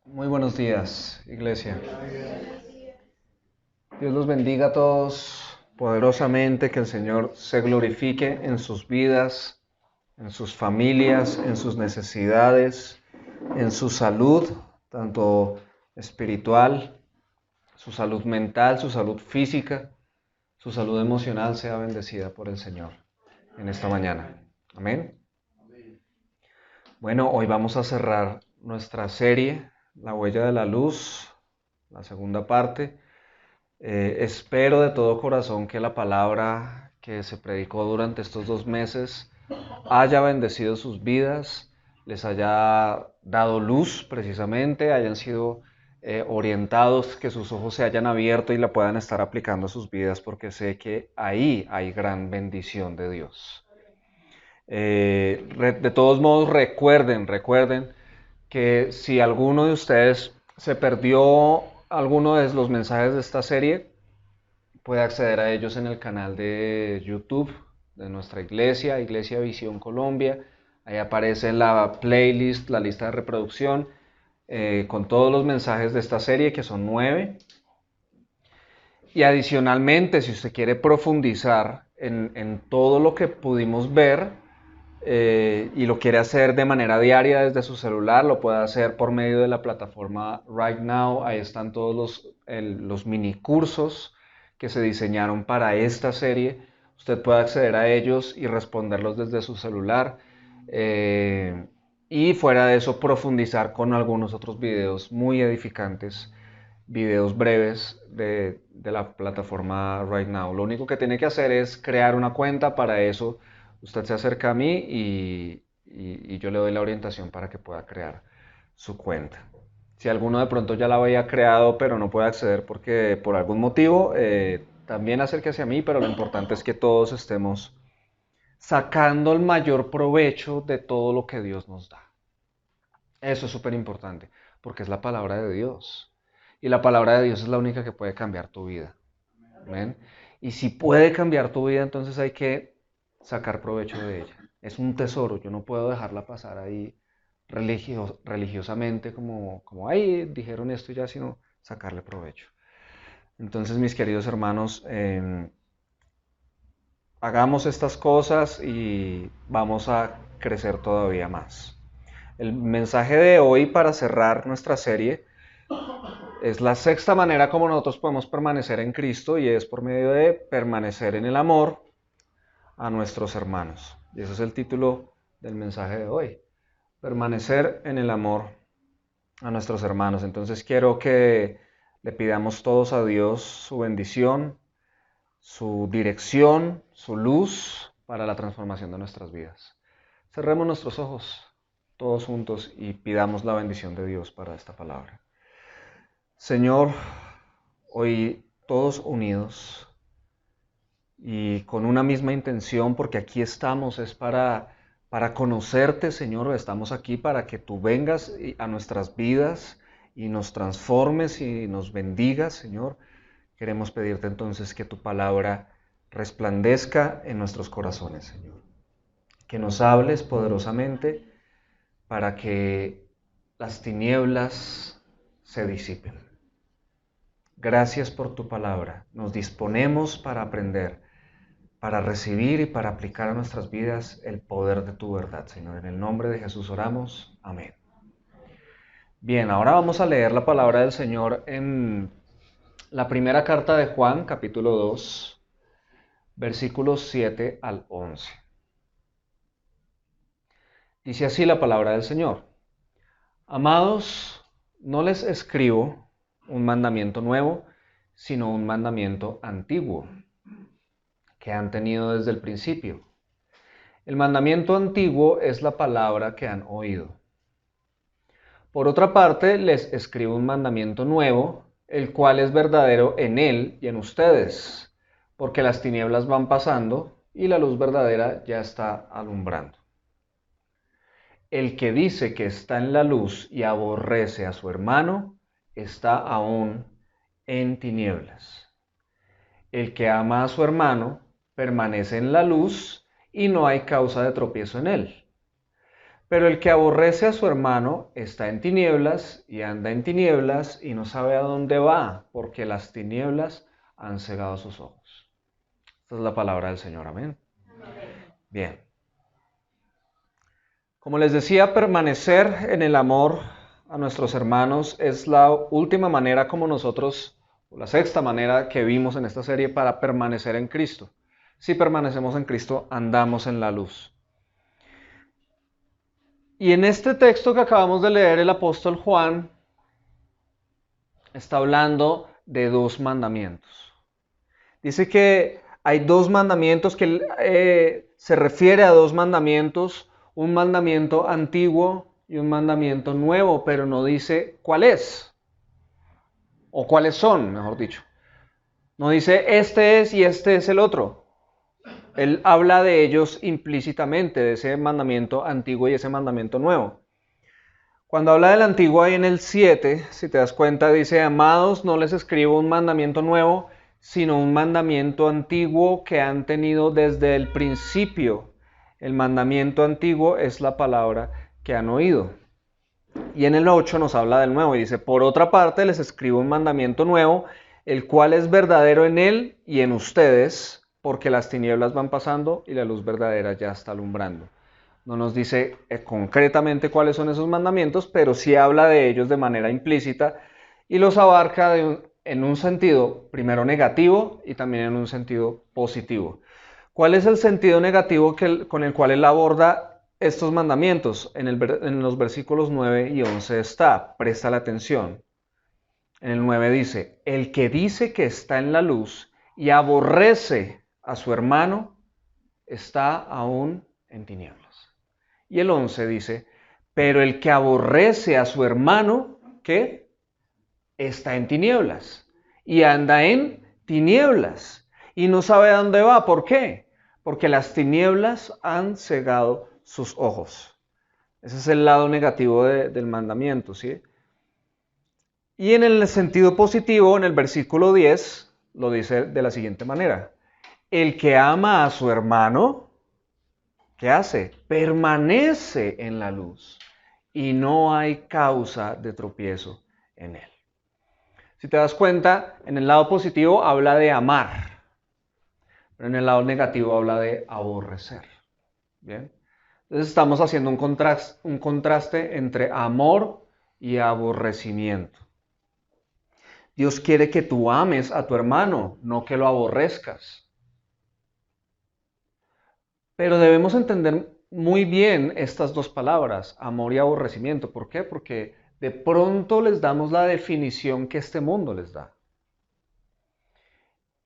Muy buenos días, iglesia. Dios los bendiga a todos poderosamente, que el Señor se glorifique en sus vidas, en sus familias, en sus necesidades, en su salud, tanto espiritual, su salud mental, su salud física, su salud emocional sea bendecida por el Señor en esta mañana. Amén. Bueno, hoy vamos a cerrar nuestra serie, La huella de la luz, la segunda parte. Espero de todo corazón que la palabra que se predicó durante estos 2 meses haya bendecido sus vidas, les haya dado luz precisamente, hayan sido orientados, que sus ojos se hayan abierto y la puedan estar aplicando a sus vidas, porque sé que ahí hay gran bendición de Dios. De todos modos, recuerden que si alguno de ustedes se perdió alguno de los mensajes de esta serie, puede acceder a ellos en el canal de YouTube de nuestra iglesia, Iglesia Visión Colombia. Ahí aparece la playlist, la lista de reproducción, con todos los mensajes de esta serie, que son 9. Y adicionalmente, si usted quiere profundizar en todo lo que pudimos ver, y lo quiere hacer de manera diaria desde su celular, lo puede hacer por medio de la plataforma Right Now. Ahí están todos los mini cursos que se diseñaron para esta serie. Usted puede acceder a ellos y responderlos desde su celular. Y fuera de eso, profundizar con algunos otros videos muy edificantes, videos breves de la plataforma Right Now. Lo único que tiene que hacer es crear una cuenta. Para eso usted se acerca a mí y yo le doy la orientación para que pueda crear su cuenta. Si alguno de pronto ya la había creado pero no puede acceder porque por algún motivo, también acérquese a mí, pero lo importante es que todos estemos sacando el mayor provecho de todo lo que Dios nos da. Eso es súper importante, porque es la palabra de Dios. Y la palabra de Dios es la única que puede cambiar tu vida. ¿Ven? Y si puede cambiar tu vida, entonces hay que sacar provecho de ella. Es un tesoro, yo no puedo dejarla pasar ahí religiosamente como, ay, dijeron esto ya, sino sacarle provecho. Entonces, mis queridos hermanos, hagamos estas cosas y vamos a crecer todavía más. El mensaje de hoy, para cerrar nuestra serie, es la sexta manera como nosotros podemos permanecer en Cristo, y es por medio de permanecer en el amor a nuestros hermanos. Y ese es el título del mensaje de hoy: permanecer en el amor a nuestros hermanos. Entonces quiero que le pidamos todos a Dios su bendición, su dirección, su luz para la transformación de nuestras vidas. Cerremos nuestros ojos todos juntos y pidamos la bendición de Dios para esta palabra. Señor, hoy todos unidos y con una misma intención, porque aquí estamos, es para conocerte, Señor. Estamos aquí para que tú vengas a nuestras vidas y nos transformes y nos bendigas, Señor. Queremos pedirte entonces que tu palabra resplandezca en nuestros corazones, Señor. Que nos hables poderosamente para que las tinieblas se disipen. Gracias por tu palabra. Nos disponemos para aprender, para recibir y para aplicar a nuestras vidas el poder de tu verdad, Señor. En el nombre de Jesús oramos. Amén. Bien, ahora vamos a leer la palabra del Señor en la primera carta de Juan, capítulo 2, versículos 7 al 11. Dice así la palabra del Señor: Amados, no les escribo un mandamiento nuevo, sino un mandamiento antiguo, que han tenido desde el principio. El mandamiento antiguo es la palabra que han oído. Por otra parte, les escribo un mandamiento nuevo, el cual es verdadero en él y en ustedes, porque las tinieblas van pasando y la luz verdadera ya está alumbrando. El que dice que está en la luz y aborrece a su hermano, está aún en tinieblas. El que ama a su hermano permanece en la luz y no hay causa de tropiezo en él. Pero el que aborrece a su hermano está en tinieblas y anda en tinieblas y no sabe a dónde va, porque las tinieblas han cegado sus ojos. Esta es la palabra del Señor, amén. Bien. Como les decía, permanecer en el amor a nuestros hermanos es la última manera como nosotros, o la sexta manera que vimos en esta serie para permanecer en Cristo. Si permanecemos en Cristo, andamos en la luz. Y en este texto que acabamos de leer, el apóstol Juan está hablando de dos mandamientos. Dice que hay dos mandamientos, que se refiere a dos mandamientos, un mandamiento antiguo y un mandamiento nuevo, pero no dice cuál es, o cuáles son, mejor dicho. No dice este es y este es el otro. Él habla de ellos implícitamente, de ese mandamiento antiguo y ese mandamiento nuevo. Cuando habla del antiguo, ahí en el 7, si te das cuenta, dice: amados, no les escribo un mandamiento nuevo, sino un mandamiento antiguo que han tenido desde el principio. El mandamiento antiguo es la palabra que han oído. Y en el 8 nos habla del nuevo y dice: por otra parte, les escribo un mandamiento nuevo, el cual es verdadero en él y en ustedes, porque las tinieblas van pasando y la luz verdadera ya está alumbrando. No nos dice concretamente cuáles son esos mandamientos, pero sí habla de ellos de manera implícita y los abarca en un sentido primero negativo y también en un sentido positivo. ¿Cuál es el sentido negativo con el cual él aborda estos mandamientos? En los versículos 9 y 11 está, presta la atención. En el 9 dice: el que dice que está en la luz y aborrece a su hermano, está aún en tinieblas. Y el 11 dice: pero el que aborrece a su hermano, ¿qué? Está en tinieblas y anda en tinieblas y no sabe a dónde va. ¿Por qué? Porque las tinieblas han cegado sus ojos. Ese es el lado negativo del mandamiento, ¿sí? Y en el sentido positivo, en el versículo 10, lo dice de la siguiente manera: el que ama a su hermano, ¿qué hace? Permanece en la luz y no hay causa de tropiezo en él. Si te das cuenta, en el lado positivo habla de amar, pero en el lado negativo habla de aborrecer. ¿Bien? Entonces estamos haciendo un contraste entre amor y aborrecimiento. Dios quiere que tú ames a tu hermano, no que lo aborrezcas. Pero debemos entender muy bien estas dos palabras, amor y aborrecimiento. ¿Por qué? Porque de pronto les damos la definición que este mundo les da.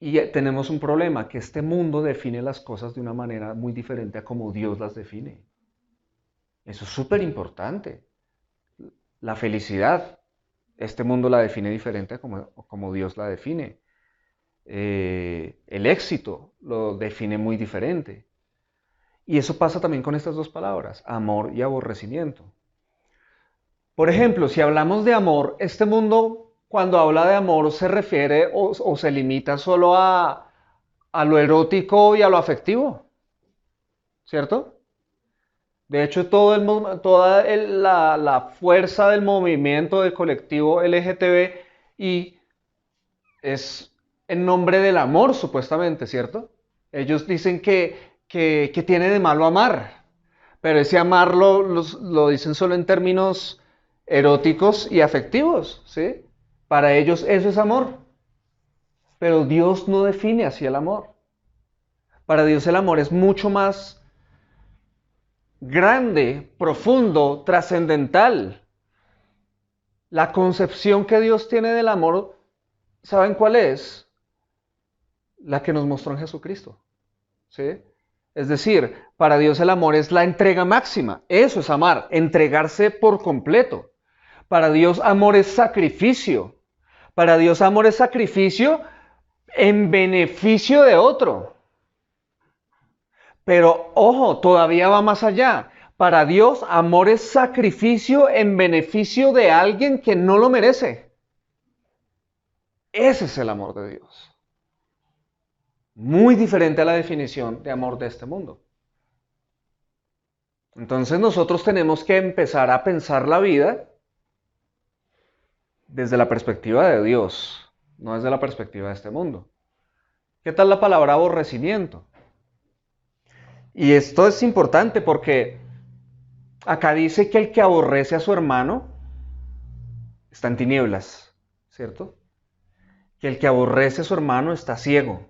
Y tenemos un problema, que este mundo define las cosas de una manera muy diferente a como Dios las define. Eso es súper importante. La felicidad, este mundo la define diferente a como Dios la define. El éxito lo define muy diferente. Y eso pasa también con estas dos palabras, amor y aborrecimiento. Por ejemplo, si hablamos de amor, este mundo, cuando habla de amor, se refiere o se limita solo a lo erótico y a lo afectivo, ¿cierto? De hecho, toda la fuerza del movimiento del colectivo LGTBI es en nombre del amor, supuestamente, ¿cierto? Ellos dicen que tiene de malo amar, pero ese amar lo dicen solo en términos eróticos y afectivos, ¿sí? Para ellos eso es amor, pero Dios no define así el amor. Para Dios el amor es mucho más grande, profundo, trascendental. La concepción que Dios tiene del amor, ¿saben cuál es? La que nos mostró en Jesucristo, ¿sí? Es decir, para Dios el amor es la entrega máxima. Eso es amar, entregarse por completo. Para Dios amor es sacrificio. Para Dios amor es sacrificio en beneficio de otro. Pero ojo, todavía va más allá. Para Dios amor es sacrificio en beneficio de alguien que no lo merece. Ese es el amor de Dios. Muy diferente a la definición de amor de este mundo. Entonces nosotros tenemos que empezar a pensar la vida desde la perspectiva de Dios, no desde la perspectiva de este mundo. ¿Qué tal la palabra aborrecimiento? Y esto es importante porque acá dice que el que aborrece a su hermano está en tinieblas, ¿cierto? Que el que aborrece a su hermano está ciego.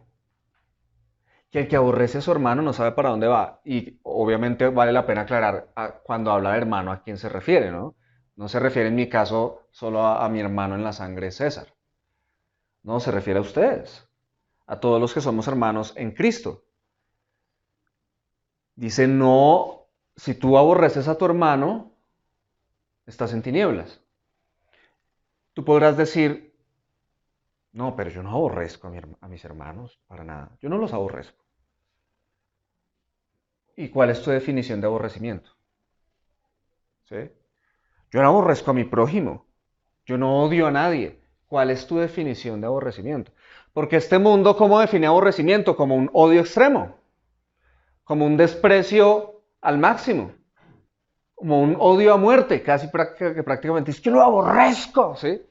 Que el que aborrece a su hermano no sabe para dónde va. Y obviamente vale la pena aclarar cuando habla de hermano a quién se refiere, ¿no? No se refiere en mi caso solo a mi hermano en la sangre César. No, se refiere a ustedes, a todos los que somos hermanos en Cristo. Dice, no, si tú aborreces a tu hermano, estás en tinieblas. Tú podrás decir, no, pero yo no aborrezco a mis hermanos para nada. Yo no los aborrezco. ¿Y cuál es tu definición de aborrecimiento? ¿Sí? Yo no aborrezco a mi prójimo. Yo no odio a nadie. ¿Cuál es tu definición de aborrecimiento? Porque este mundo, ¿cómo define aborrecimiento? Como un odio extremo, como un desprecio al máximo, como un odio a muerte, casi que prácticamente es que lo aborrezco, ¿sí?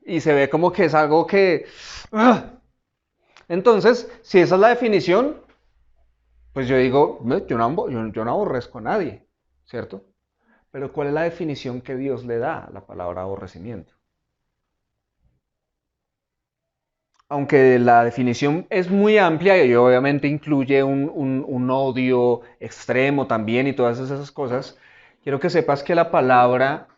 Y se ve como que es algo que... ¡Ugh! Entonces, si esa es la definición, pues yo digo, yo no aborrezco a nadie, ¿cierto? Pero ¿cuál es la definición que Dios le da a la palabra aborrecimiento? Aunque la definición es muy amplia y obviamente incluye un odio extremo también y todas esas cosas, quiero que sepas que la palabra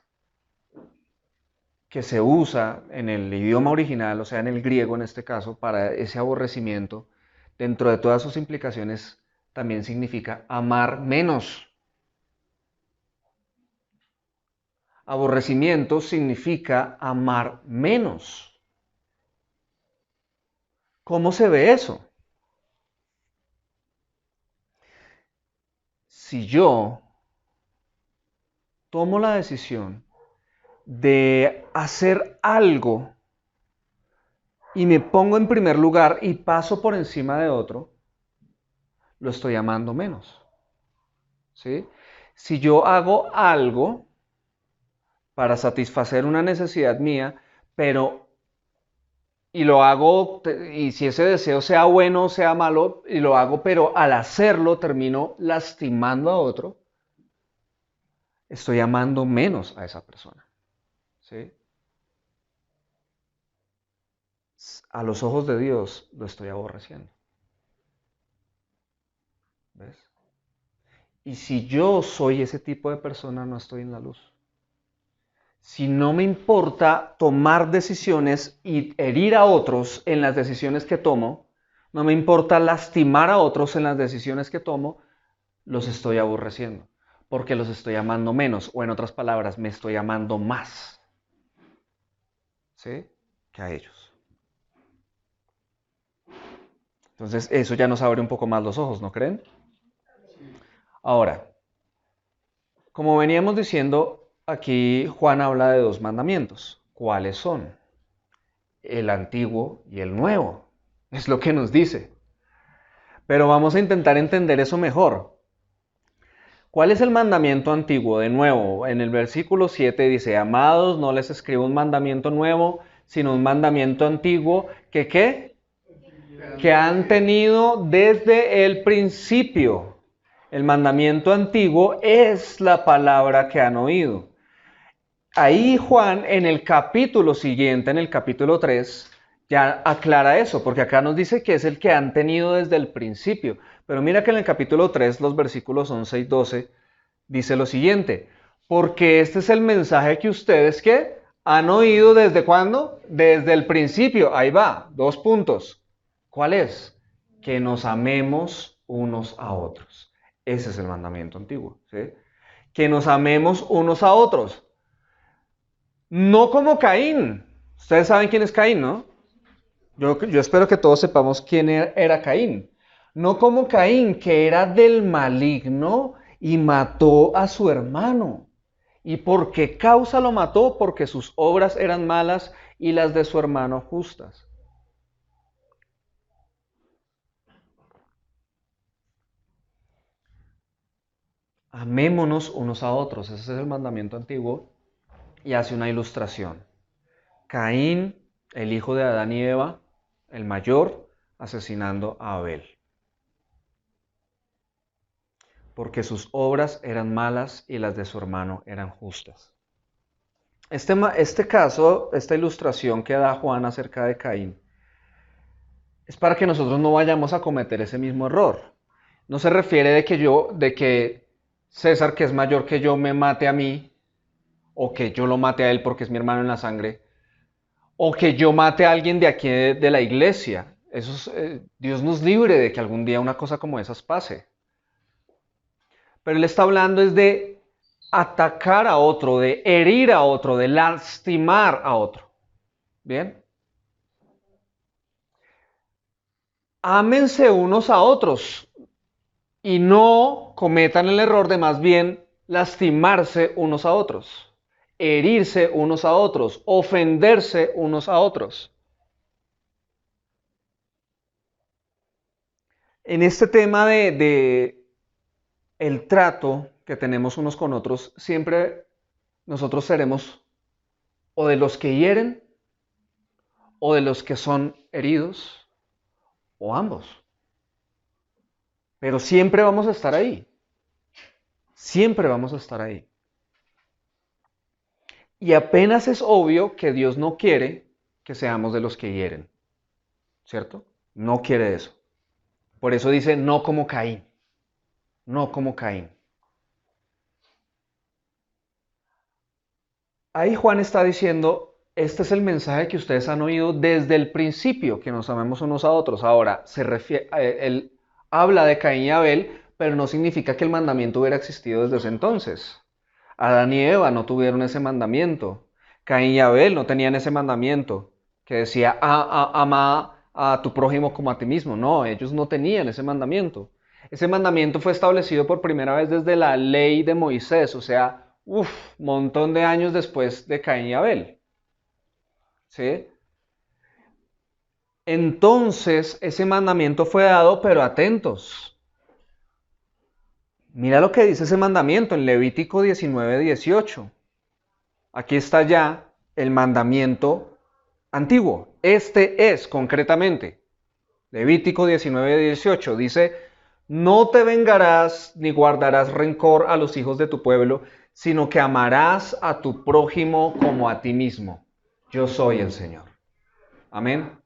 que se usa en el idioma original, o sea, en el griego en este caso, para ese aborrecimiento, dentro de todas sus implicaciones, también significa amar menos. Aborrecimiento significa amar menos. ¿Cómo se ve eso? Si yo tomo la decisión de hacer algo y me pongo en primer lugar y paso por encima de otro, lo estoy amando menos. ¿Sí? Si yo hago algo para satisfacer una necesidad mía, pero y lo hago, y si ese deseo sea bueno o sea malo, y lo hago, pero al hacerlo termino lastimando a otro, estoy amando menos a esa persona. ¿Sí? A los ojos de Dios lo estoy aborreciendo. ¿Ves? Y si yo soy ese tipo de persona, no estoy en la luz. Si no me importa tomar decisiones y herir a otros en las decisiones que tomo, no me importa lastimar a otros en las decisiones que tomo, los estoy aborreciendo, porque los estoy amando menos, o en otras palabras, me estoy amando más, ¿sí? Que a ellos. Entonces, eso ya nos abre un poco más los ojos, ¿no creen? Ahora, como veníamos diciendo, aquí Juan habla de dos mandamientos. ¿Cuáles son? El antiguo y el nuevo. Es lo que nos dice. Pero vamos a intentar entender eso mejor. ¿Cuál es el mandamiento antiguo? De nuevo, en el versículo 7 dice, amados, no les escribo un mandamiento nuevo, sino un mandamiento antiguo que ¿qué? Que han tenido desde el principio. El mandamiento antiguo es la palabra que han oído. Ahí Juan en el capítulo siguiente, en el capítulo 3, ya aclara eso, porque acá nos dice que es el que han tenido desde el principio. Pero mira que en el capítulo 3, los versículos 11 y 12, dice lo siguiente, porque este es el mensaje que ustedes ¿qué? Han oído desde cuándo? Desde el principio. Ahí va, 2 puntos. ¿Cuál es? Que nos amemos unos a otros. Ese es el mandamiento antiguo, ¿sí? Que nos amemos unos a otros. No como Caín. Ustedes saben quién es Caín, ¿no? Yo espero que todos sepamos quién era Caín. No como Caín, que era del maligno y mató a su hermano. ¿Y por qué causa lo mató? Porque sus obras eran malas y las de su hermano justas. Amémonos unos a otros. Ese es el mandamiento antiguo y hace una ilustración. Caín, el hijo de Adán y Eva, el mayor, asesinando a Abel, porque sus obras eran malas y las de su hermano eran justas. Este caso, esta ilustración que da Juan acerca de Caín, es para que nosotros no vayamos a cometer ese mismo error. No se refiere de que César, que es mayor que yo, me mate a mí, o que yo lo mate a él porque es mi hermano en la sangre, o que yo mate a alguien de aquí de la iglesia. Dios nos libre de que algún día una cosa como esas pase. Pero él está hablando es de atacar a otro, de herir a otro, de lastimar a otro. ¿Bien? Ámense unos a otros y no cometan el error de más bien lastimarse unos a otros, herirse unos a otros, ofenderse unos a otros. En este tema de el trato que tenemos unos con otros, siempre nosotros seremos o de los que hieren o de los que son heridos o ambos. Pero siempre vamos a estar ahí. Siempre vamos a estar ahí. Y apenas es obvio que Dios no quiere que seamos de los que hieren. ¿Cierto? No quiere eso. Por eso dice no como Caín. No como Caín. Ahí Juan está diciendo, este es el mensaje que ustedes han oído desde el principio, que nos amemos unos a otros. Ahora, él habla de Caín y Abel, pero no significa que el mandamiento hubiera existido desde ese entonces. Adán y Eva no tuvieron ese mandamiento. Caín y Abel no tenían ese mandamiento que decía, ama a tu prójimo como a ti mismo. No, ellos no tenían ese mandamiento. Ese mandamiento fue establecido por primera vez desde la ley de Moisés, o sea, montón de años después de Caín y Abel. ¿Sí? Entonces, ese mandamiento fue dado, pero atentos. Mira lo que dice ese mandamiento en Levítico 19:18. Aquí está ya el mandamiento antiguo. Este es concretamente Levítico 19:18. Dice, no te vengarás ni guardarás rencor a los hijos de tu pueblo, sino que amarás a tu prójimo como a ti mismo. Yo soy el Señor. Amén.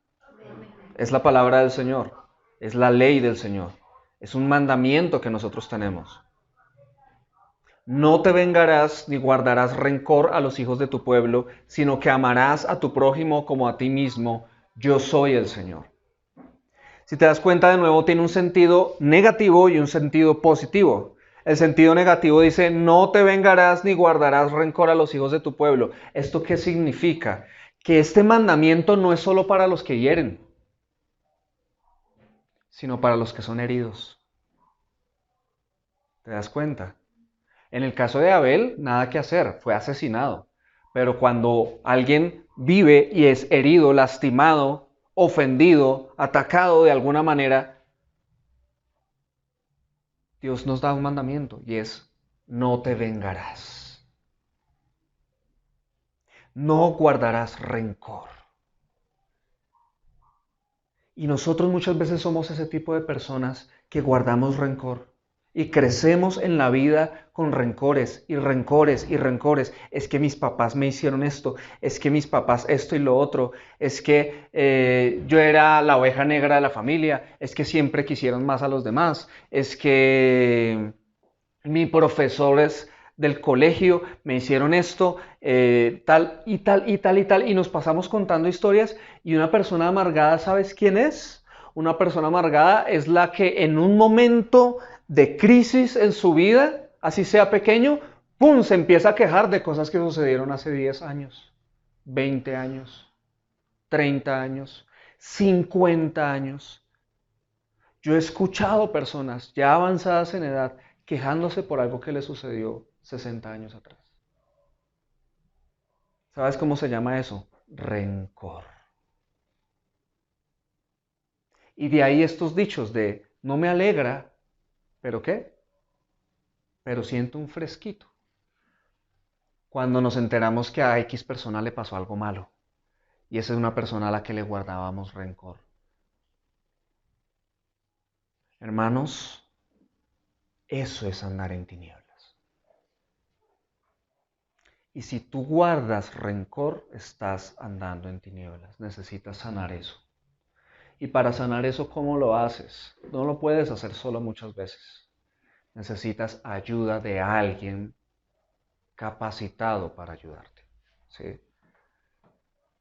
Es la palabra del Señor. Es la ley del Señor. Es un mandamiento que nosotros tenemos. No te vengarás ni guardarás rencor a los hijos de tu pueblo, sino que amarás a tu prójimo como a ti mismo. Yo soy el Señor. Si te das cuenta, de nuevo tiene un sentido negativo y un sentido positivo. El sentido negativo dice, no te vengarás ni guardarás rencor a los hijos de tu pueblo. ¿Esto qué significa? Que este mandamiento no es solo para los que hieren, sino para los que son heridos. ¿Te das cuenta? En el caso de Abel, nada que hacer, fue asesinado. Pero cuando alguien vive y es herido, lastimado, ofendido, atacado de alguna manera, Dios nos da un mandamiento y es, no te vengarás. No guardarás rencor. Y nosotros muchas veces somos ese tipo de personas que guardamos rencor. Y crecemos en la vida con rencores y rencores y rencores. Es que mis papás me hicieron esto, es que mis papás esto y lo otro, es que yo era la oveja negra de la familia, es que siempre quisieron más a los demás, es que mis profesores del colegio me hicieron esto, tal y tal y tal y tal, y nos pasamos contando historias y una persona amargada, ¿sabes quién es? Una persona amargada es la que en un momento de crisis en su vida, así sea pequeño, ¡pum!, se empieza a quejar de cosas que sucedieron hace 10 años, 20 años, 30 años, 50 años. Yo he escuchado personas ya avanzadas en edad quejándose por algo que le sucedió 60 años atrás. ¿Sabes cómo se llama eso? Rencor. Y de ahí estos dichos de no me alegra, ¿pero qué? pero siento un fresquito cuando nos enteramos que a X persona le pasó algo malo y esa es una persona a la que le guardábamos rencor. Hermanos, eso es andar en tinieblas. Y si tú guardas rencor, estás andando en tinieblas. Necesitas sanar eso. Y para sanar eso, ¿cómo lo haces? No lo puedes hacer solo muchas veces. Necesitas ayuda de alguien capacitado para ayudarte. ¿Sí?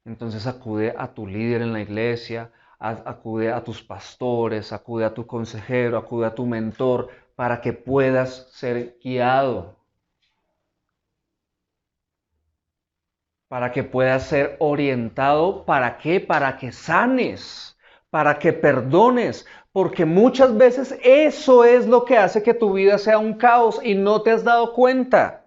Entonces acude a tu líder en la iglesia, acude a tus pastores, acude a tu consejero, acude a tu mentor para que puedas ser guiado. Para que puedas ser orientado. ¿Para qué? Para que sanes, para que perdones, porque muchas veces eso es lo que hace que tu vida sea un caos y no te has dado cuenta.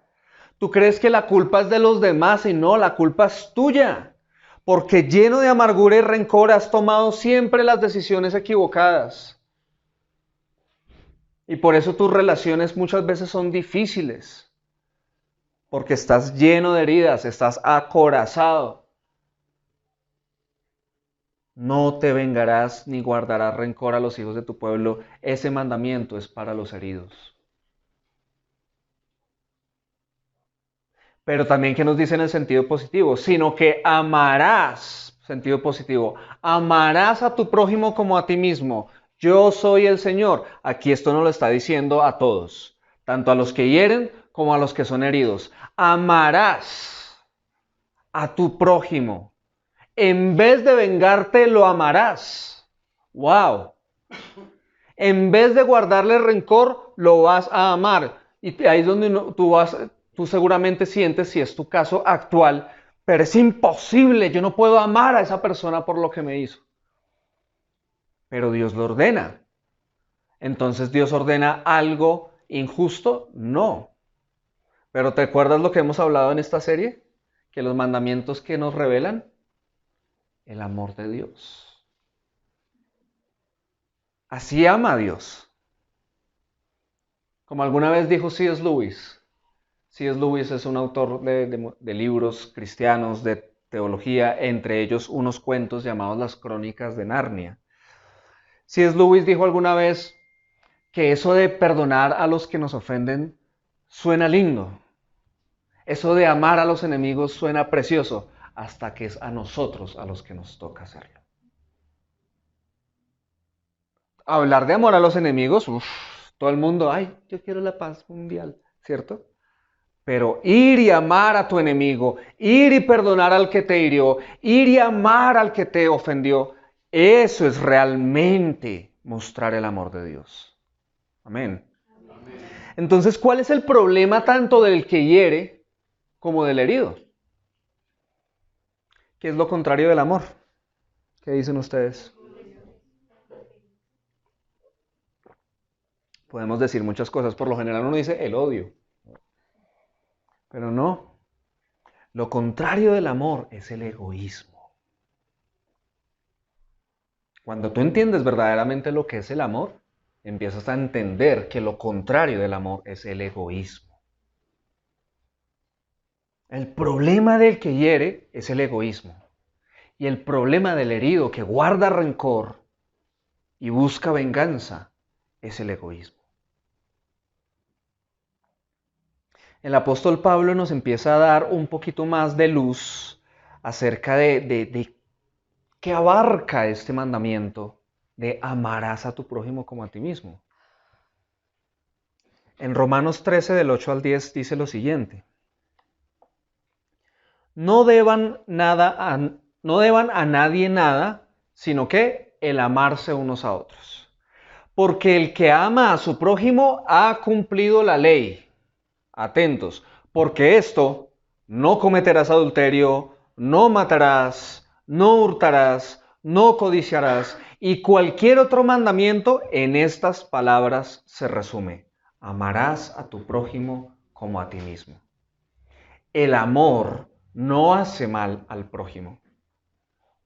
Tú crees que la culpa es de los demás y no, la culpa es tuya, porque lleno de amargura y rencor has tomado siempre las decisiones equivocadas. Y por eso tus relaciones muchas veces son difíciles. Porque estás lleno de heridas, estás acorazado. No te vengarás ni guardarás rencor a los hijos de tu pueblo. Ese mandamiento es para los heridos. Pero también que nos dice en el sentido positivo, sino que amarás, sentido positivo, amarás a tu prójimo como a ti mismo. Yo soy el Señor. Aquí esto no lo está diciendo a todos, tanto a los que hieren como a los que son heridos. Amarás a tu prójimo. En vez de vengarte, lo amarás. ¡Wow! En vez de guardarle rencor, lo vas a amar. Y ahí es donde tú seguramente sientes, si es tu caso actual, pero es imposible, yo no puedo amar a esa persona por lo que me hizo. Pero Dios lo ordena. Entonces, ¿Dios ordena algo injusto? No. Pero ¿te acuerdas lo que hemos hablado en esta serie? Que los mandamientos que nos revelan el amor de Dios. Así ama a Dios. Como alguna vez dijo C.S. Lewis. C.S. Lewis es un autor de libros cristianos, de teología, entre ellos unos cuentos llamados Las Crónicas de Narnia. C.S. Lewis dijo alguna vez que eso de perdonar a los que nos ofenden suena lindo. Eso de amar a los enemigos suena precioso, hasta que es a nosotros a los que nos toca hacerlo. Hablar de amor a los enemigos, todo el mundo, ay, yo quiero la paz mundial, ¿cierto? Pero ir y amar a tu enemigo, ir y perdonar al que te hirió, ir y amar al que te ofendió, eso es realmente mostrar el amor de Dios. Amén. Entonces, ¿cuál es el problema tanto del que hiere como del herido? ¿Qué es lo contrario del amor? ¿Qué dicen ustedes? Podemos decir muchas cosas. Por lo general uno dice el odio. Pero no. Lo contrario del amor es el egoísmo. Cuando tú entiendes verdaderamente lo que es el amor, empiezas a entender que lo contrario del amor es el egoísmo. El problema del que hiere es el egoísmo. Y el problema del herido que guarda rencor y busca venganza es el egoísmo. El apóstol Pablo nos empieza a dar un poquito más de luz acerca de qué abarca este mandamiento de amarás a tu prójimo como a ti mismo. En Romanos 13, del 8 al 10, dice lo siguiente. No deban a nadie nada, sino que el amarse unos a otros. Porque el que ama a su prójimo ha cumplido la ley. Atentos, porque esto, no cometerás adulterio, no matarás, no hurtarás, no codiciarás, y cualquier otro mandamiento en estas palabras se resume. Amarás a tu prójimo como a ti mismo. El amor no hace mal al prójimo.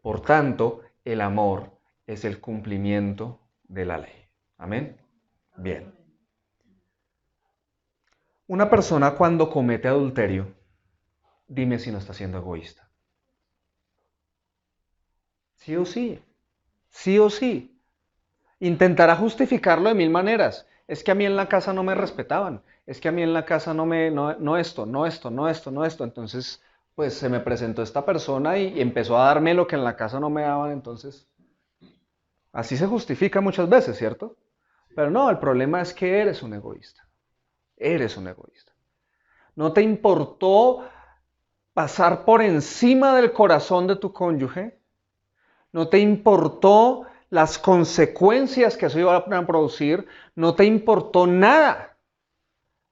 Por tanto, el amor es el cumplimiento de la ley. Amén. Bien. Una persona cuando comete adulterio, dime si no está siendo egoísta. Sí o sí, sí o sí. Intentará justificarlo de mil maneras. Es que a mí en la casa no me respetaban. Es que a mí en la casa no esto, no esto, no esto, no esto. Entonces, pues se me presentó esta persona y empezó a darme lo que en la casa no me daban. Entonces, así se justifica muchas veces, ¿cierto? Pero no, el problema es que eres un egoísta. Eres un egoísta. No te importó pasar por encima del corazón de tu cónyuge. No te importó las consecuencias que eso iba a producir. No te importó nada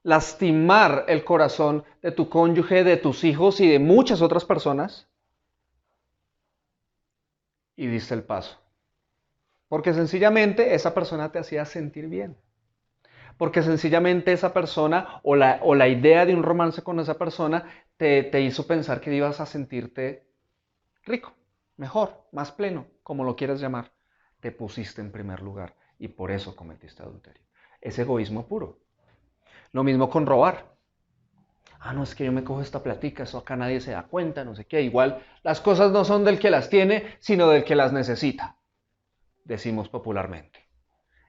lastimar el corazón de tu cónyuge, de tus hijos y de muchas otras personas. Y diste el paso. Porque sencillamente esa persona te hacía sentir bien. Porque sencillamente esa persona o la idea de un romance con esa persona te hizo pensar que ibas a sentirte rico, mejor, más pleno, como lo quieras llamar. Te pusiste en primer lugar y por eso cometiste adulterio. Es egoísmo puro. Lo mismo con robar. Ah, no, es que yo me cojo esta platica, eso acá nadie se da cuenta, no sé qué. Igual las cosas no son del que las tiene, sino del que las necesita, decimos popularmente.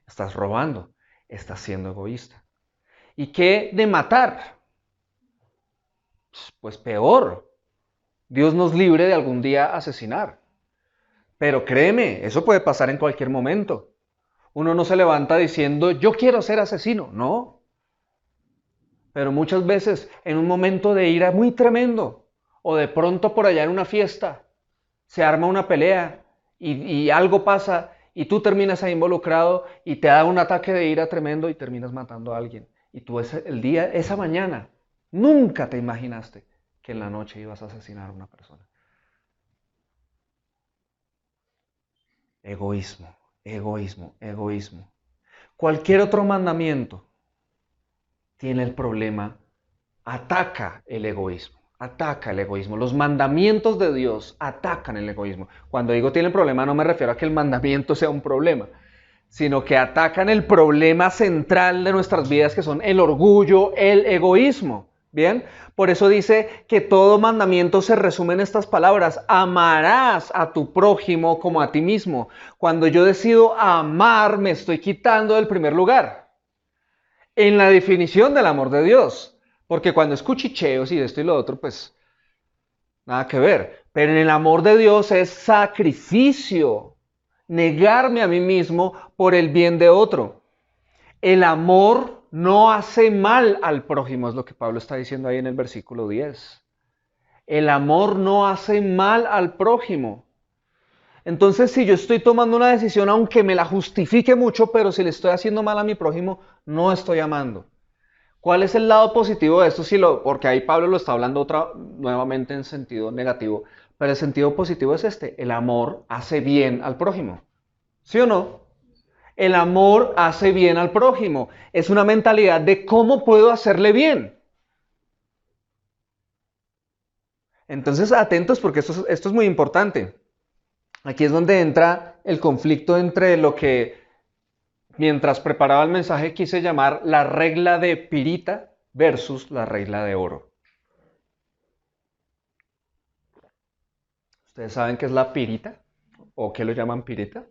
Estás robando, estás siendo egoísta. ¿Y qué de matar? Pues peor. Dios nos libre de algún día asesinar. Pero créeme, eso puede pasar en cualquier momento. Uno no se levanta diciendo, yo quiero ser asesino. No. Pero muchas veces en un momento de ira muy tremendo, o de pronto por allá en una fiesta, se arma una pelea y algo pasa y tú terminas ahí involucrado y te da un ataque de ira tremendo y terminas matando a alguien. Y tú esa mañana, nunca te imaginaste que en la noche ibas a asesinar a una persona. Egoísmo, egoísmo, egoísmo. Cualquier otro mandamiento tiene el problema, ataca el egoísmo, ataca el egoísmo. Los mandamientos de Dios atacan el egoísmo. Cuando digo tiene el problema no me refiero a que el mandamiento sea un problema, sino que atacan el problema central de nuestras vidas, que son el orgullo, el egoísmo. ¿Bien? Por eso dice que todo mandamiento se resume en estas palabras: amarás a tu prójimo como a ti mismo. Cuando yo decido amar, me estoy quitando del primer lugar en la definición del amor de Dios. Porque cuando es cuchicheos y de esto y lo otro, pues nada que ver. Pero en el amor de Dios es sacrificio, negarme a mí mismo por el bien de otro. El amor no hace mal al prójimo, es lo que Pablo está diciendo ahí en el versículo 10. El amor no hace mal al prójimo. Entonces, si yo estoy tomando una decisión, aunque me la justifique mucho, pero si le estoy haciendo mal a mi prójimo, no estoy amando. ¿Cuál es el lado positivo de esto? Porque ahí Pablo lo está hablando nuevamente en sentido negativo, pero el sentido positivo es este: el amor hace bien al prójimo. ¿Sí o no? El amor hace bien al prójimo. Es una mentalidad de cómo puedo hacerle bien. Entonces, atentos porque esto es muy importante. Aquí es donde entra el conflicto entre lo que, mientras preparaba el mensaje, quise llamar la regla de pirita versus la regla de oro. ¿Ustedes saben qué es la pirita? ¿O qué lo llaman pirita?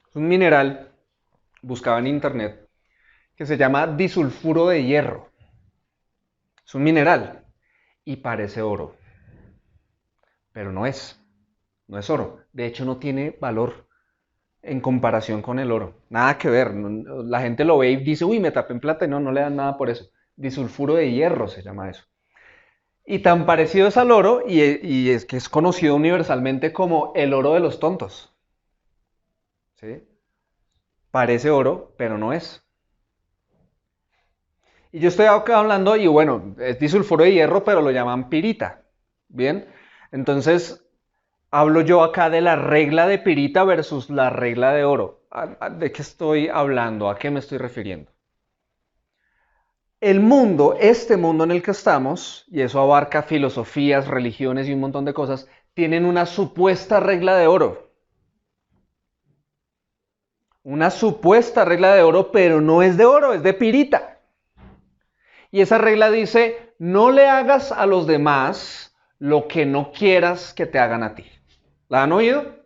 Es un mineral, buscaba en internet, que se llama disulfuro de hierro. Es un mineral y parece oro, pero no es oro. De hecho, no tiene valor en comparación con el oro. Nada que ver. La gente lo ve y dice, uy, me tapé en plata, y no, no le dan nada por eso. Disulfuro de hierro se llama eso. Y tan parecido es al oro, y es que es conocido universalmente como el oro de los tontos. ¿Sí? Parece oro, pero no es. Y yo estoy acá hablando, y bueno, es disulfuro de hierro, pero lo llaman pirita. ¿Bien? Entonces, hablo yo acá de la regla de pirita versus la regla de oro. ¿De qué estoy hablando? ¿A qué me estoy refiriendo? El mundo, este mundo en el que estamos, y eso abarca filosofías, religiones y un montón de cosas, tienen una supuesta regla de oro. Una supuesta regla de oro, pero no es de oro, es de pirita. Y esa regla dice, no le hagas a los demás lo que no quieras que te hagan a ti. ¿La han oído?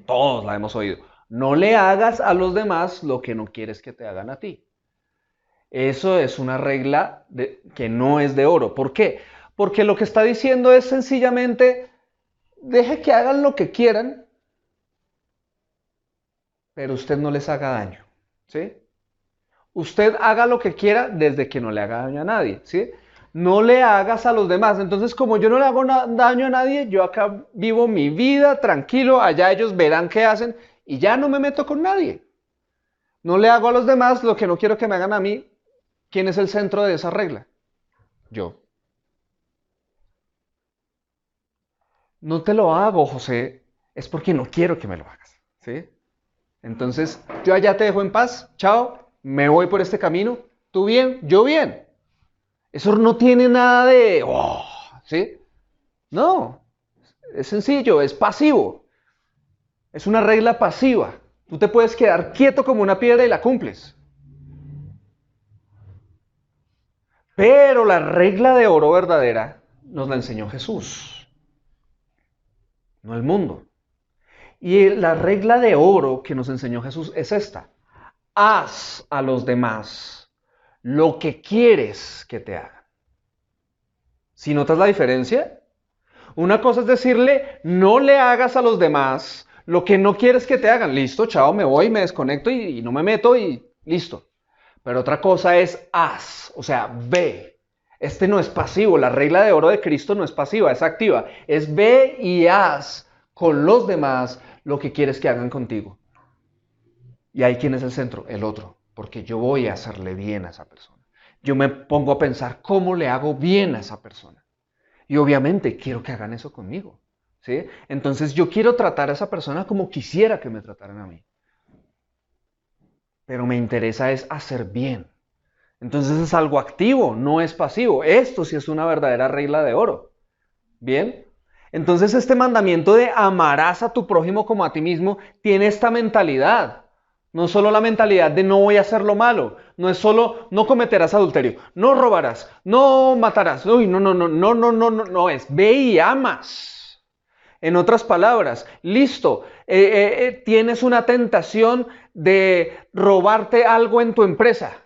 Todos la hemos oído. No le hagas a los demás lo que no quieres que te hagan a ti. Eso es una regla que no es de oro. ¿Por qué? Porque lo que está diciendo es sencillamente, deje que hagan lo que quieran, pero usted no les haga daño. ¿Sí? Usted haga lo que quiera desde que no le haga daño a nadie. ¿Sí? No le hagas a los demás. Entonces, como yo no le hago daño a nadie, yo acá vivo mi vida tranquilo, allá ellos verán qué hacen y ya no me meto con nadie. No le hago a los demás lo que no quiero que me hagan a mí. ¿Quién es el centro de esa regla? Yo. No te lo hago, José, es porque no quiero que me lo hagas. ¿Sí? Entonces, yo allá te dejo en paz, chao, me voy por este camino, tú bien, yo bien. Eso no tiene nada de, oh, ¿sí? No, es sencillo, es pasivo. Es una regla pasiva. Tú te puedes quedar quieto como una piedra y la cumples. Pero la regla de oro verdadera nos la enseñó Jesús, no el mundo. Y la regla de oro que nos enseñó Jesús es esta. Haz a los demás lo que quieres que te hagan. ¿Sí notas la diferencia? Una cosa es decirle, no le hagas a los demás lo que no quieres que te hagan. Listo, chao, me voy, me desconecto y no me meto y listo. Pero otra cosa es haz, o sea, ve. Este no es pasivo, la regla de oro de Cristo no es pasiva, es activa. Es ve y haz con los demás lo que quieres que hagan contigo. Y ahí, ¿quién es el centro? El otro, porque yo voy a hacerle bien a esa persona. Yo me pongo a pensar cómo le hago bien a esa persona. Y obviamente quiero que hagan eso conmigo. ¿Sí? Entonces yo quiero tratar a esa persona como quisiera que me trataran a mí. Pero me interesa es hacer bien. Entonces es algo activo, no es pasivo. Esto sí es una verdadera regla de oro. ¿Bien? Entonces este mandamiento de amarás a tu prójimo como a ti mismo tiene esta mentalidad. No solo la mentalidad de no voy a hacer lo malo, no es solo no cometerás adulterio, no robarás, no matarás. Uy, no es ve y amas. En otras palabras, listo, tienes una tentación de robarte algo en tu empresa,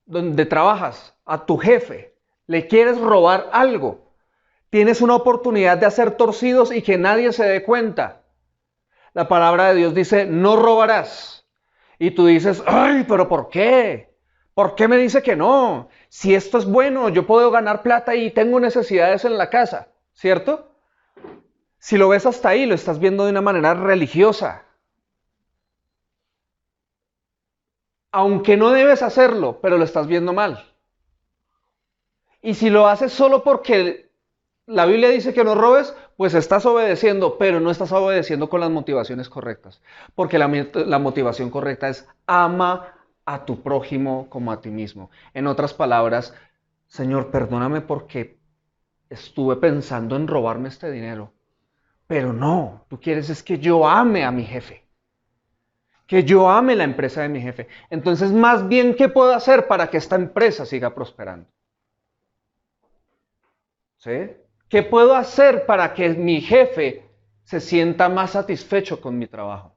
donde trabajas, a tu jefe, le quieres robar algo. Tienes una oportunidad de hacer torcidos y que nadie se dé cuenta. La palabra de Dios dice, no robarás. Y tú dices, ay, pero ¿por qué? ¿Por qué me dice que no? Si esto es bueno, yo puedo ganar plata y tengo necesidades en la casa, ¿cierto? Si lo ves hasta ahí, lo estás viendo de una manera religiosa. Aunque no debes hacerlo, pero lo estás viendo mal. Y si lo haces solo porque la Biblia dice que no robes, pues estás obedeciendo, pero no estás obedeciendo con las motivaciones correctas. Porque la motivación correcta es ama a tu prójimo como a ti mismo. En otras palabras, Señor, perdóname porque estuve pensando en robarme este dinero. Pero no, tú quieres es que yo ame a mi jefe. Que yo ame la empresa de mi jefe. Entonces, más bien, ¿qué puedo hacer para que esta empresa siga prosperando? ¿Sí? ¿Qué puedo hacer para que mi jefe se sienta más satisfecho con mi trabajo?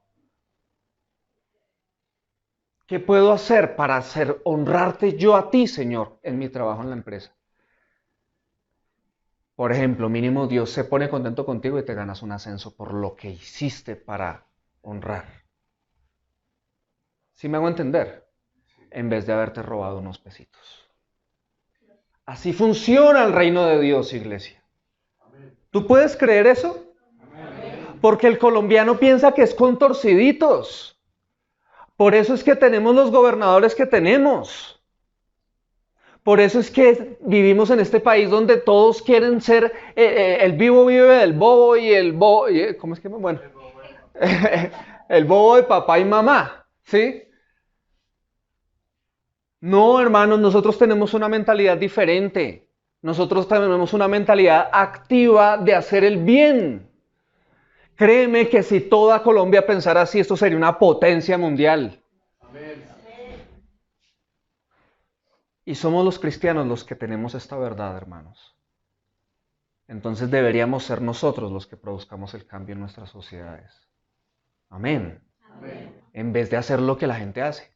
¿Qué puedo hacer para honrarte yo a ti, Señor, en mi trabajo en la empresa? Por ejemplo, mínimo Dios se pone contento contigo y te ganas un ascenso por lo que hiciste para honrar. ¿Sí me hago entender? En vez de haberte robado unos pesitos. Así funciona el reino de Dios, iglesia. ¿Tú puedes creer eso? Porque el colombiano piensa que es con torciditos. Por eso es que tenemos los gobernadores que tenemos. Por eso es que vivimos en este país donde todos quieren ser el vivo vive del bobo y el bobo, ¿cómo es que? Bueno, el bobo de papá y mamá, ¿sí? No, hermanos, nosotros tenemos una mentalidad diferente. Nosotros tenemos una mentalidad activa de hacer el bien. Créeme que si toda Colombia pensara así, esto sería una potencia mundial. Y somos los cristianos los que tenemos esta verdad, hermanos. Entonces deberíamos ser nosotros los que produzcamos el cambio en nuestras sociedades. Amén. Amén. En vez de hacer lo que la gente hace.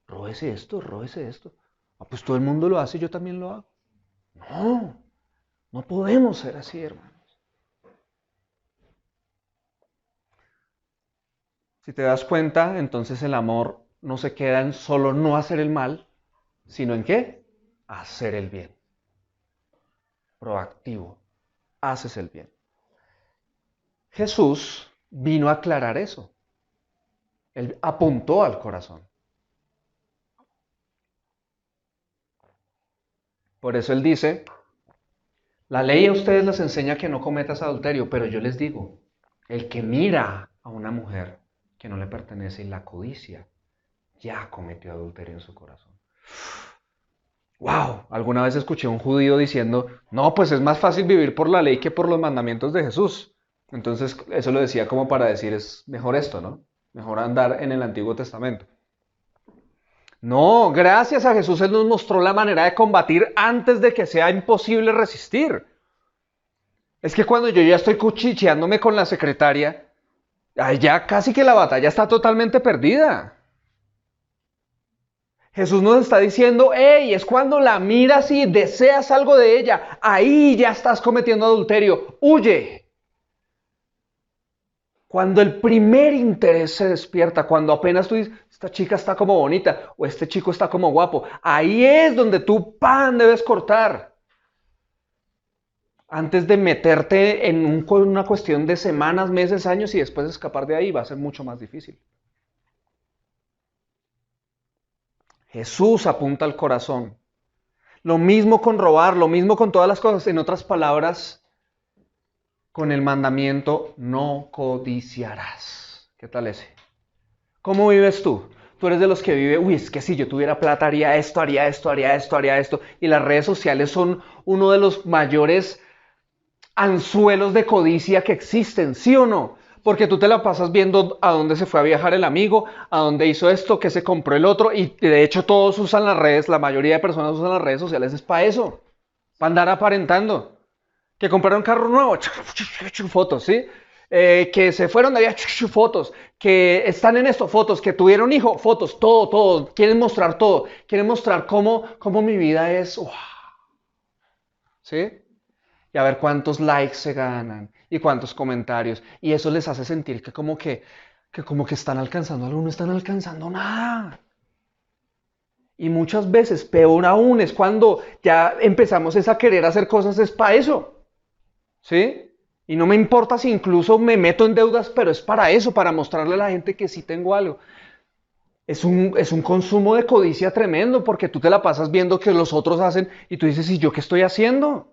Róbese esto, róbese esto. Ah, pues todo el mundo lo hace, yo también lo hago. No, no podemos ser así, hermanos. Si te das cuenta, entonces el amor no se queda en solo no hacer el mal, sino en ¿qué? Hacer el bien. Proactivo. Haces el bien. Jesús vino a aclarar eso. Él apuntó al corazón. Por eso él dice, la ley a ustedes les enseña que no cometas adulterio, pero yo les digo, el que mira a una mujer que no le pertenece y la codicia, ya cometió adulterio en su corazón. ¡Wow! Alguna vez escuché a un judío diciendo, no, pues es más fácil vivir por la ley que por los mandamientos de Jesús. Entonces eso lo decía como para decir, es mejor esto, ¿no? Mejor andar en el Antiguo Testamento. No, gracias a Jesús Él nos mostró la manera de combatir antes de que sea imposible resistir. Es que cuando yo ya estoy cuchicheándome con la secretaria, ya casi que la batalla está totalmente perdida. Jesús nos está diciendo, hey, es cuando la miras y deseas algo de ella, ahí ya estás cometiendo adulterio, huye. Cuando el primer interés se despierta, cuando apenas tú dices, esta chica está como bonita o este chico está como guapo, ahí es donde tú, ¡pam!, debes cortar. Antes de meterte en una cuestión de semanas, meses, años y después escapar de ahí, va a ser mucho más difícil. Jesús apunta al corazón. Lo mismo con robar, lo mismo con todas las cosas. En otras palabras, con el mandamiento, no codiciarás. ¿Qué tal ese? ¿Cómo vives tú? Tú eres de los que vive, uy, es que si yo tuviera plata haría esto, haría esto, haría esto, haría esto. Y las redes sociales son uno de los mayores anzuelos de codicia que existen, ¿sí o no? Porque tú te la pasas viendo a dónde se fue a viajar el amigo, a dónde hizo esto, qué se compró el otro, y de hecho todos usan las redes, la mayoría de personas usan las redes sociales, es para eso, para andar aparentando. Que compraron un carro nuevo, fotos, ¿sí? Que se fueron de viaje, fotos, que están en esto, fotos, que tuvieron hijo, fotos, todo, todo, quieren mostrar todo, quieren mostrar cómo mi vida es, wow. ¿Sí? Y a ver cuántos likes se ganan y cuántos comentarios. Y eso les hace sentir que como que están alcanzando algo, no están alcanzando nada. Y muchas veces, peor aún, es cuando ya empezamos a querer hacer cosas, es para eso. ¿Sí? Y no me importa si incluso me meto en deudas, pero es para eso, para mostrarle a la gente que sí tengo algo. Es un consumo de codicia tremendo, porque tú te la pasas viendo que los otros hacen y tú dices, ¿y yo qué estoy haciendo?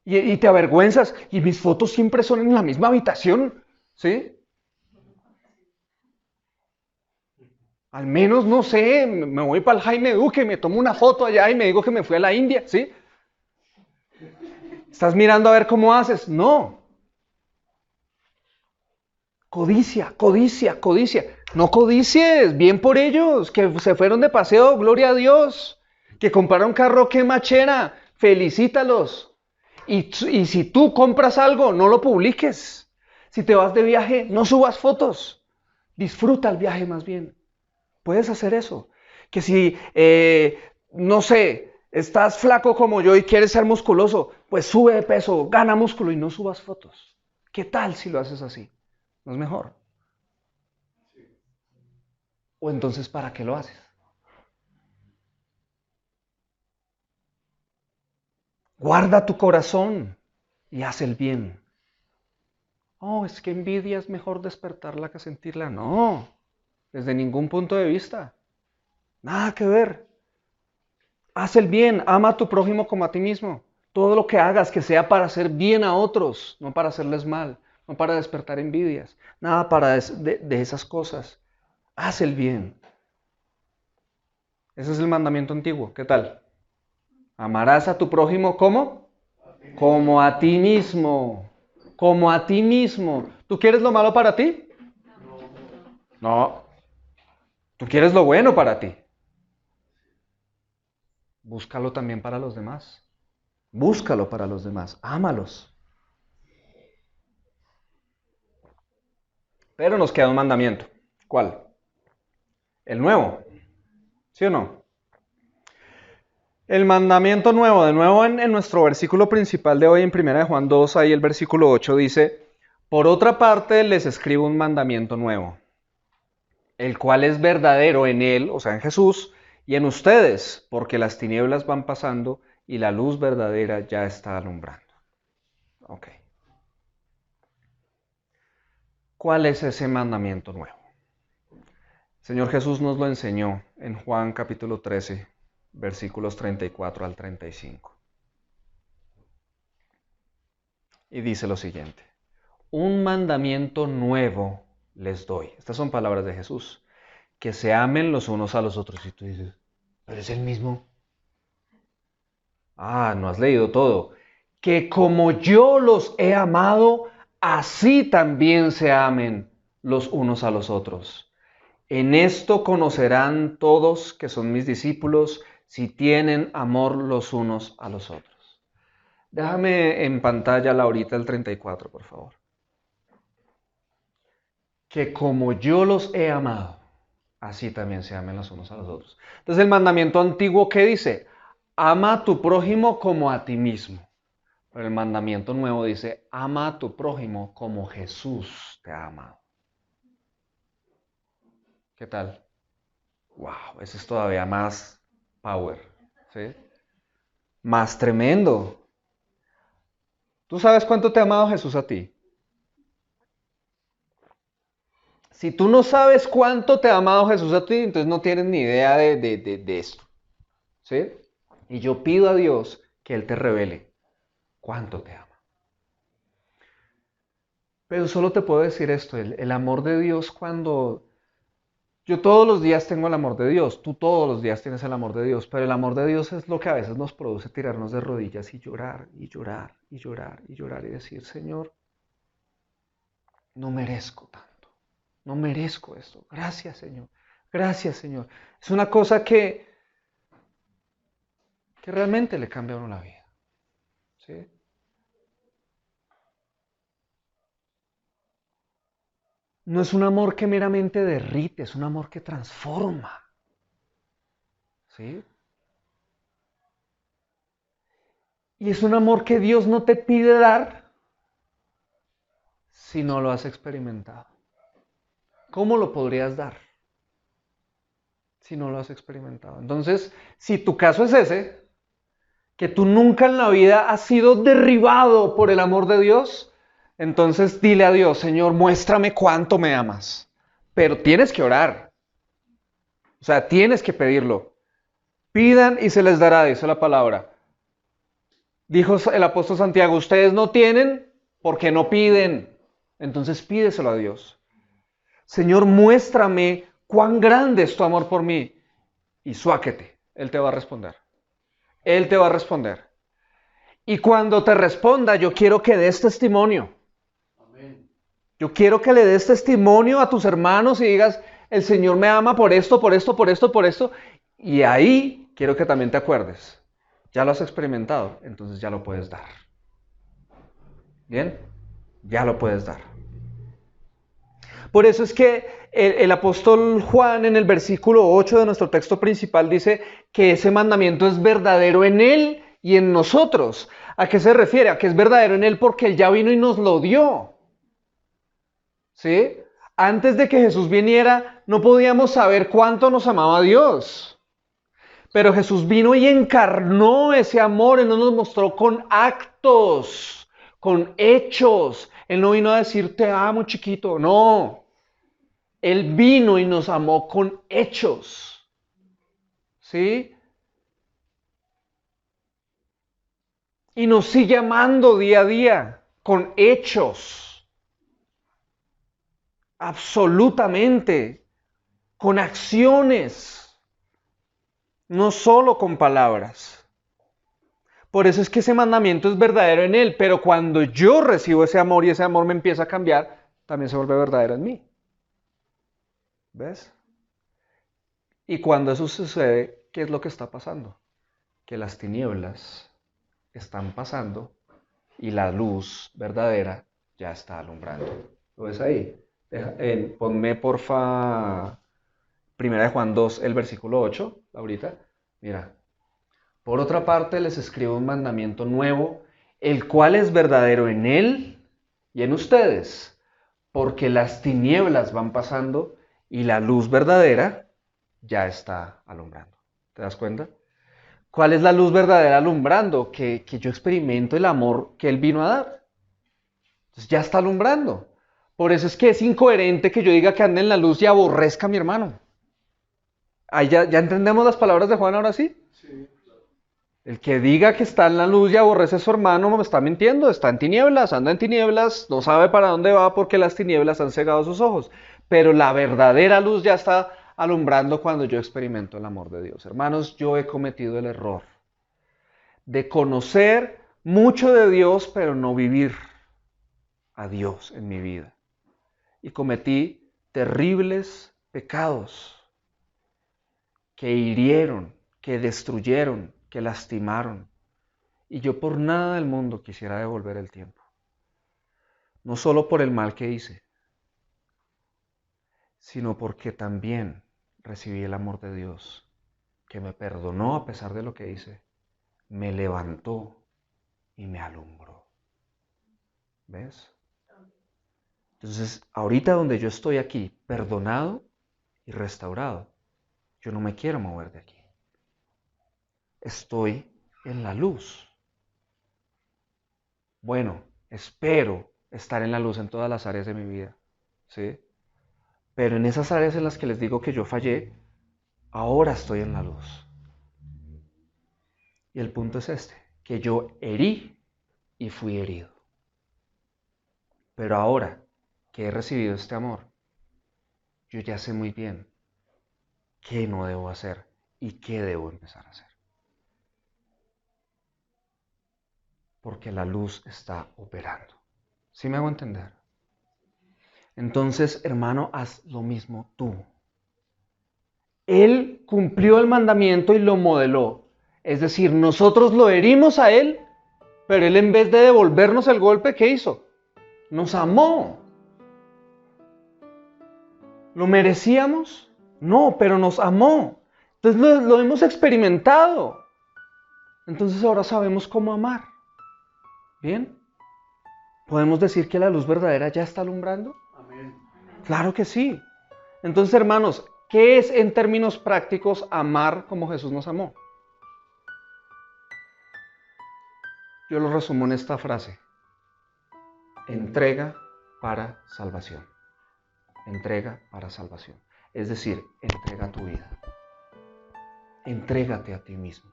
Y te avergüenzas. Y mis fotos siempre son en la misma habitación. ¿Sí? Al menos, no sé, me voy para el Jaime Duque, me tomo una foto allá y me digo que me fui a la India. ¿Sí? ¿Estás mirando a ver cómo haces? No. Codicia, codicia, codicia. No codicies, bien por ellos, que se fueron de paseo, gloria a Dios. Que compraron carro, qué machera, felicítalos. Y si tú compras algo, no lo publiques. Si te vas de viaje, no subas fotos. Disfruta el viaje más bien. Puedes hacer eso. Que si, no sé, estás flaco como yo y quieres ser musculoso, pues sube de peso, gana músculo y no subas fotos. ¿Qué tal si lo haces así? ¿No es mejor? ¿O entonces para qué lo haces? Guarda tu corazón y haz el bien. Oh, es que envidia es mejor despertarla que sentirla. No, desde ningún punto de vista. Nada que ver. Haz el bien, ama a tu prójimo como a ti mismo. Todo lo que hagas que sea para hacer bien a otros, no para hacerles mal, no para despertar envidias, nada para de esas cosas. Haz el bien. Ese es el mandamiento antiguo. ¿Qué tal? Amarás a tu prójimo ¿cómo? Como a ti mismo. Como a ti mismo. ¿Tú quieres lo malo para ti? No. Tú quieres lo bueno para ti. búscalo también para los demás. Búscalo para los demás, ámalos. Pero nos queda un mandamiento. ¿Cuál? El nuevo. ¿Sí o no? El mandamiento nuevo, de nuevo en nuestro versículo principal de hoy, en 1 Juan 2, ahí el versículo 8 dice, por otra parte les escribo un mandamiento nuevo, el cual es verdadero en él, o sea en Jesús, y en ustedes, porque las tinieblas van pasando y la luz verdadera ya está alumbrando. Ok. ¿Cuál es ese mandamiento nuevo? Señor Jesús nos lo enseñó en Juan capítulo 13, versículos 34 al 35. Y dice lo siguiente, un mandamiento nuevo les doy. Estas son palabras de Jesús, que se amen los unos a los otros. Y tú dices, pero es el mismo. Ah, no has leído todo. Que como yo los he amado, así también se amen los unos a los otros. En esto conocerán todos que son mis discípulos, si tienen amor los unos a los otros. Déjame en pantalla la horita del 34, por favor. Que como yo los he amado, así también se amen los unos a los otros. Entonces el mandamiento antiguo, ¿qué dice? Ama a tu prójimo como a ti mismo. Pero el mandamiento nuevo dice, ama a tu prójimo como Jesús te ha amado. ¿Qué tal? Wow, ese es todavía más power, ¿sí? Más tremendo. ¿Tú sabes cuánto te ha amado Jesús a ti? Si tú no sabes cuánto te ha amado Jesús a ti, entonces no tienes ni idea de esto, ¿sí? Y yo pido a Dios que Él te revele cuánto te ama. Pero solo te puedo decir esto, el amor de Dios cuando... Yo todos los días tengo el amor de Dios, tú todos los días tienes el amor de Dios, pero el amor de Dios es lo que a veces nos produce tirarnos de rodillas y llorar, y llorar, y llorar, y llorar, y decir, Señor, no merezco tanto, no merezco esto, gracias Señor, gracias Señor. Es una cosa que realmente le cambia a uno la vida, ¿sí? No es un amor que meramente derrite, es un amor que transforma, ¿sí? Y es un amor que Dios no te pide dar si no lo has experimentado. ¿Cómo lo podrías dar si no lo has experimentado? Entonces, si tu caso es ese, que tú nunca en la vida has sido derribado por el amor de Dios, entonces dile a Dios, Señor, muéstrame cuánto me amas. Pero tienes que orar. O sea, tienes que pedirlo. Pidan y se les dará, dice la palabra. Dijo el apóstol Santiago, ustedes no tienen porque no piden. Entonces pídeselo a Dios. Señor, muéstrame cuán grande es tu amor por mí. Y suáquete, Él te va a responder. Él te va a responder. Y cuando te responda, yo quiero que des testimonio. Yo quiero que le des testimonio a tus hermanos y digas, el Señor me ama por esto, por esto, por esto, por esto. Y ahí quiero que también te acuerdes. Ya lo has experimentado, entonces ya lo puedes dar. ¿Bien? Ya lo puedes dar. Por eso es que el apóstol Juan en el versículo 8 de nuestro texto principal dice que ese mandamiento es verdadero en él y en nosotros. ¿A qué se refiere? A que es verdadero en él porque él ya vino y nos lo dio. ¿Sí? Antes de que Jesús viniera, no podíamos saber cuánto nos amaba Dios. Pero Jesús vino y encarnó ese amor. Él no nos mostró con actos, con hechos. Él no vino a decir, te amo, chiquito. No. Él vino y nos amó con hechos. ¿Sí? Y nos sigue amando día a día con hechos. Absolutamente. Con acciones. No solo con palabras. Por eso es que ese mandamiento es verdadero en él, pero cuando yo recibo ese amor y ese amor me empieza a cambiar, también se vuelve verdadero en mí. ¿Ves? Y cuando eso sucede, ¿qué es lo que está pasando? que las tinieblas están pasando y la luz verdadera ya está alumbrando. ¿Lo ves ahí? Ponme porfa 1 Juan 2, el versículo 8, Laurita. Mira. Por otra parte, les escribo un mandamiento nuevo, el cual es verdadero en él y en ustedes, porque las tinieblas van pasando y la luz verdadera ya está alumbrando. ¿Te das cuenta? ¿Cuál es la luz verdadera alumbrando? Que yo experimento el amor que él vino a dar. Entonces ya está alumbrando. Por eso es que es incoherente que yo diga que ande en la luz y aborrezca a mi hermano. Ahí ya entendemos las palabras de Juan ahora sí. Sí. El que diga que está en la luz y aborrece a su hermano me está mintiendo, está en tinieblas, anda en tinieblas, no sabe para dónde va porque las tinieblas han cegado sus ojos. Pero la verdadera luz ya está alumbrando cuando yo experimento el amor de Dios. Hermanos, yo he cometido el error de conocer mucho de Dios, pero no vivir a Dios en mi vida. Y cometí terribles pecados que hirieron, que destruyeron, que lastimaron. Y yo por nada del mundo quisiera devolver el tiempo. No solo por el mal que hice, sino porque también recibí el amor de Dios, que me perdonó a pesar de lo que hice, me levantó y me alumbró. ¿Ves? Entonces, ahorita donde yo estoy aquí, perdonado y restaurado, yo no me quiero mover de aquí. Estoy en la luz. Bueno, espero estar en la luz en todas las áreas de mi vida, ¿sí? Pero en esas áreas en las que les digo que yo fallé, ahora estoy en la luz. Y el punto es este, que yo herí y fui herido. Pero ahora que he recibido este amor, yo ya sé muy bien qué no debo hacer y qué debo empezar a hacer. Porque la luz está operando. ¿Sí me hago entender? Entonces, hermano, haz lo mismo tú. Él cumplió el mandamiento y lo modeló. Es decir, nosotros lo herimos a él, pero él en vez de devolvernos el golpe, ¿qué hizo? Nos amó. ¿Lo merecíamos? No, pero nos amó. Entonces lo hemos experimentado. Entonces ahora sabemos cómo amar. ¿Bien? ¿Podemos decir que la luz verdadera ya está alumbrando? Amén. Claro que sí. Entonces, hermanos, ¿qué es en términos prácticos amar como Jesús nos amó? Yo lo resumo en esta frase. Entrega para salvación. Entrega para salvación. Es decir, entrega tu vida. Entrégate a ti mismo.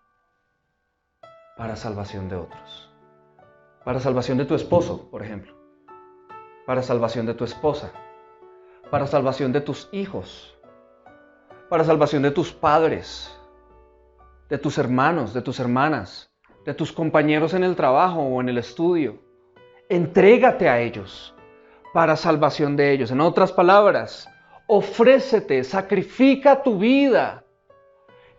Para salvación de otros. Para salvación de tu esposo, por ejemplo. Para salvación de tu esposa. Para salvación de tus hijos. Para salvación de tus padres. De tus hermanos, de tus hermanas. De tus compañeros en el trabajo o en el estudio. Entrégate a ellos. Para salvación de ellos. En otras palabras, ofrécete, sacrifica tu vida.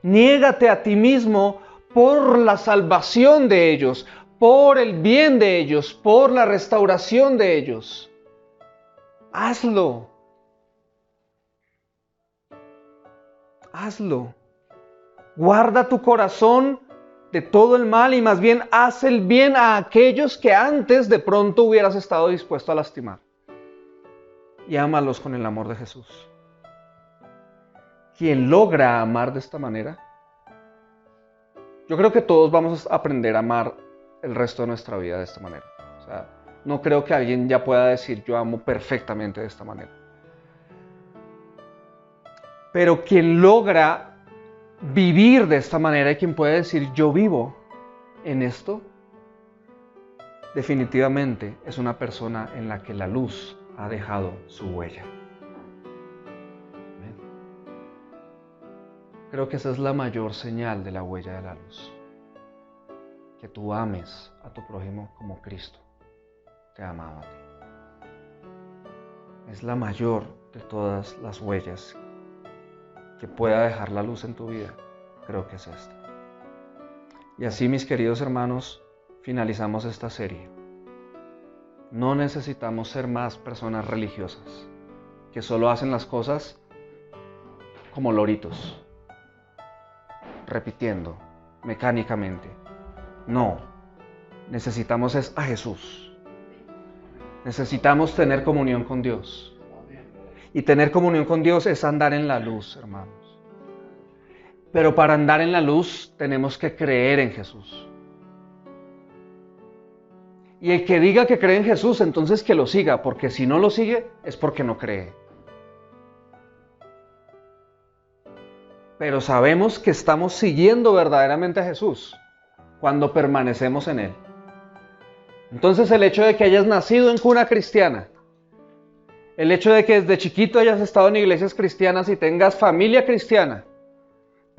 Niégate a ti mismo por la salvación de ellos, por el bien de ellos, por la restauración de ellos. Hazlo. Hazlo. Guarda tu corazón de todo el mal y más bien haz el bien a aquellos que antes de pronto hubieras estado dispuesto a lastimar. Y ámalos con el amor de Jesús. Quien logra amar de esta manera, yo creo que todos vamos a aprender a amar el resto de nuestra vida de esta manera. O sea, no creo que alguien ya pueda decir yo amo perfectamente de esta manera. Pero quien logra vivir de esta manera y quien puede decir yo vivo en esto, definitivamente es una persona en la que la luz ha dejado su huella. Creo que esa es la mayor señal de la huella de la luz. Que tú ames a tu prójimo como Cristo te ha amado a ti. Es la mayor de todas las huellas que pueda dejar la luz en tu vida. Creo que es esta. Y así, mis queridos hermanos, finalizamos esta serie. No necesitamos ser más personas religiosas, que solo hacen las cosas como loritos, repitiendo mecánicamente. No, necesitamos es a Jesús. Necesitamos tener comunión con Dios. Y tener comunión con Dios es andar en la luz, hermanos. Pero para andar en la luz tenemos que creer en Jesús. Y el que diga que cree en Jesús, entonces que lo siga, porque si no lo sigue es porque no cree. Pero sabemos que estamos siguiendo verdaderamente a Jesús cuando permanecemos en Él. Entonces el hecho de que hayas nacido en cuna cristiana, el hecho de que desde chiquito hayas estado en iglesias cristianas y tengas familia cristiana,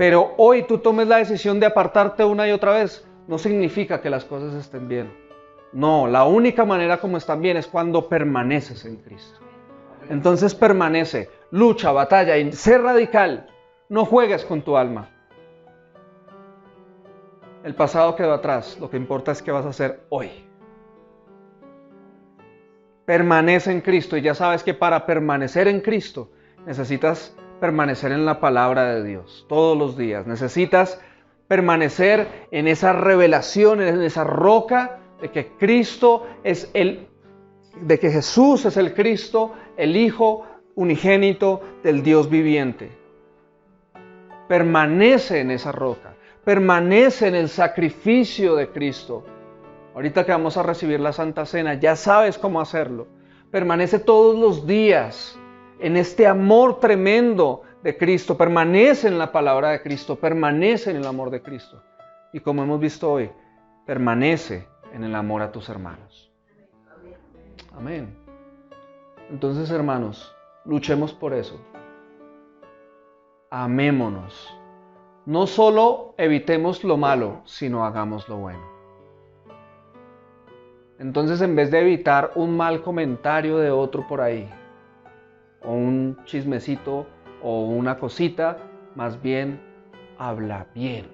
pero hoy tú tomes la decisión de apartarte una y otra vez, no significa que las cosas estén bien. No, la única manera como están bien es cuando permaneces en Cristo. Entonces permanece, lucha, batalla y sé radical. No juegues con tu alma. El pasado quedó atrás, lo que importa es qué vas a hacer hoy. Permanece en Cristo y ya sabes que para permanecer en Cristo necesitas permanecer en la palabra de Dios todos los días. Necesitas permanecer en esa revelación, en esa roca de que Cristo es de que Jesús es el Cristo, el Hijo unigénito del Dios viviente. Permanece en esa roca, permanece en el sacrificio de Cristo. Ahorita que vamos a recibir la Santa Cena, ya sabes cómo hacerlo. Permanece todos los días en este amor tremendo de Cristo. Permanece en la palabra de Cristo, permanece en el amor de Cristo. Y como hemos visto hoy, permanece en el amor a tus hermanos. Amén. Entonces, hermanos, luchemos por eso. Amémonos. No solo evitemos lo malo, sino hagamos lo bueno. Entonces, en vez de evitar un mal comentario de otro por ahí, o un chismecito, o una cosita, más bien habla bien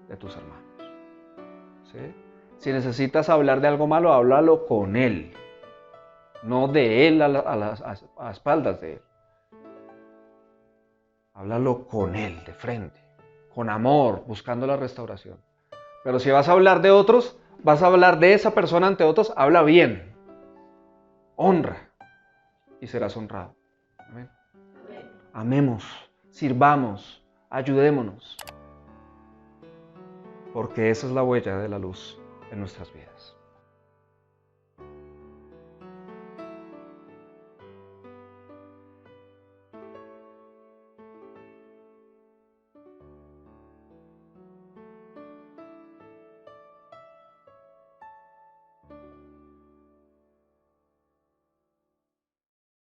de tus hermanos. ¿Sí? Si necesitas hablar de algo malo, háblalo con él, no de él a espaldas de él. Háblalo con él, de frente, con amor, buscando la restauración. Pero si vas a hablar de otros, vas a hablar de esa persona ante otros, habla bien, honra y serás honrado. Amén. Amemos, sirvamos, ayudémonos, porque esa es la huella de la luz en nuestras vidas.